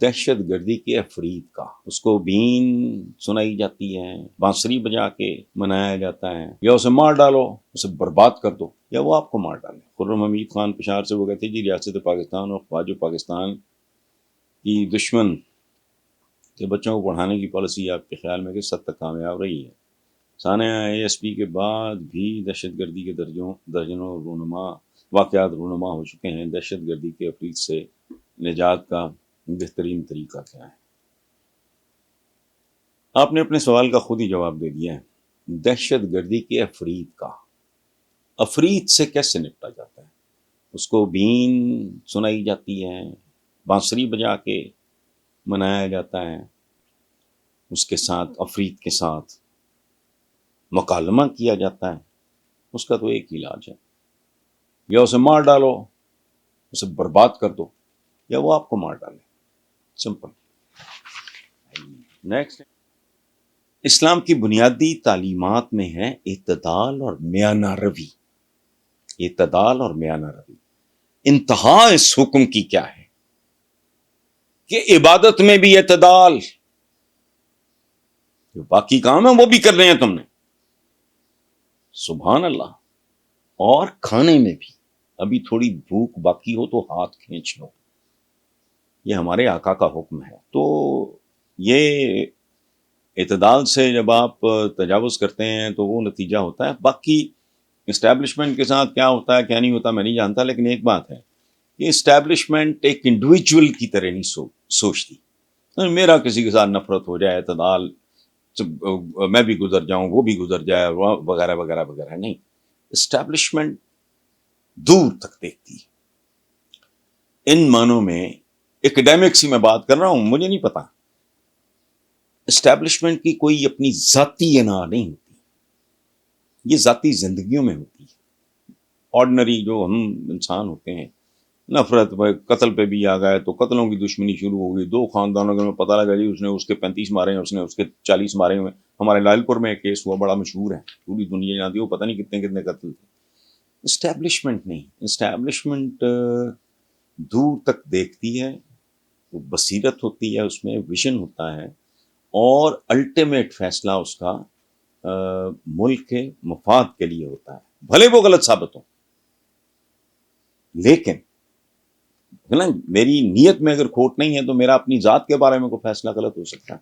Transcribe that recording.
دہشت گردی کے افرید کا، اس کو بین سنائی جاتی ہے، بانسری بجا کے منایا جاتا ہے، یا اسے مار ڈالو، اسے برباد کر دو، یا وہ آپ کو مار ڈالے۔ خرم حمید خان پشاور سے وہ کہتے جی ریاست پاکستان اور خواجہ پاکستان کی دشمن کے بچوں کو پڑھانے کی پالیسی آپ کے خیال میں کس حد تک کامیاب رہی ہے؟ ثانیہ اے ایس پی کے بعد بھی دہشت گردی کے درجنوں واقعات رونما ہو چکے ہیں، دہشت گردی کے افرید سے نجات کا بہترین طریقہ کیا ہے؟ آپ نے اپنے سوال کا خود ہی جواب دے دیا ہے۔ دہشت گردی کے افرید سے کیسے نپٹا جاتا ہے؟ اس کو بین سنائی جاتی ہے، بانسری بجا کے منایا جاتا ہے، اس کے ساتھ افرید کے ساتھ مکالمہ کیا جاتا ہے، اس کا تو ایک ہی علاج ہے، یا اسے مار ڈالو، اسے برباد کر دو، یا وہ آپ کو مار ڈالے۔ سمپل۔ نیکسٹ، اسلام کی بنیادی تعلیمات میں ہے اعتدال اور میانہ روی۔ اعتدال اور میانہ روی، انتہا اس حکم کی کیا ہے کہ عبادت میں بھی اعتدال، جو باقی کام ہے وہ بھی کر رہے ہیں تم نے، سبحان اللہ، اور کھانے میں بھی، ابھی تھوڑی بھوک باقی ہو تو ہاتھ کھینچ لو، یہ ہمارے آقا کا حکم ہے۔ تو یہ اعتدال سے جب آپ تجاوز کرتے ہیں تو وہ نتیجہ ہوتا ہے۔ باقی اسٹیبلشمنٹ کے ساتھ کیا ہوتا ہے کیا نہیں ہوتا میں نہیں جانتا، لیکن ایک بات ہے کہ اسٹیبلشمنٹ ایک انڈیویجول کی طرح نہیں سوچتی، میرا کسی کے ساتھ نفرت ہو جائے، اعتدال میں بھی گزر جاؤں وہ بھی گزر جائے وغیرہ وغیرہ وغیرہ، نہیں، اسٹیبلشمنٹ دور تک دیکھتی ہے۔ ان معنوں میں ایکڈیمکس ہی میں بات کر رہا ہوں، مجھے نہیں پتا، اسٹیبلشمنٹ کی کوئی اپنی ذاتی انا نہیں ہوتی، یہ ذاتی زندگیوں میں ہوتی ہے۔ آرڈنری جو ہم انسان ہوتے ہیں، نفرت قتل پہ بھی آ گئے تو قتلوں کی دشمنی شروع ہو گئی، دو خاندانوں میں پتہ لگا جی اس نے اس کے 35 مارے ہیں، اس نے اس کے 40 مارے ہوئے۔ ہمارے لال پور میں ایک کیس ہوا، بڑا مشہور ہے، پوری دنیا جانتی ہے، وہ پتہ نہیں کتنے کتنے قتل تھے۔ اسٹیبلشمنٹ نہیں، اسٹیبلشمنٹ دور تک دیکھتی ہے، بصیرت ہوتی ہے، اس میں ویژن ہوتا ہے، اور الٹیمیٹ فیصلہ اس کا ملک کے مفاد کے لیے ہوتا ہے، بھلے وہ غلط ثابت ہو، لیکن میری نیت میں اگر کھوٹ نہیں ہے تو میرا اپنی ذات کے بارے میں کوئی فیصلہ غلط ہو سکتا ہے۔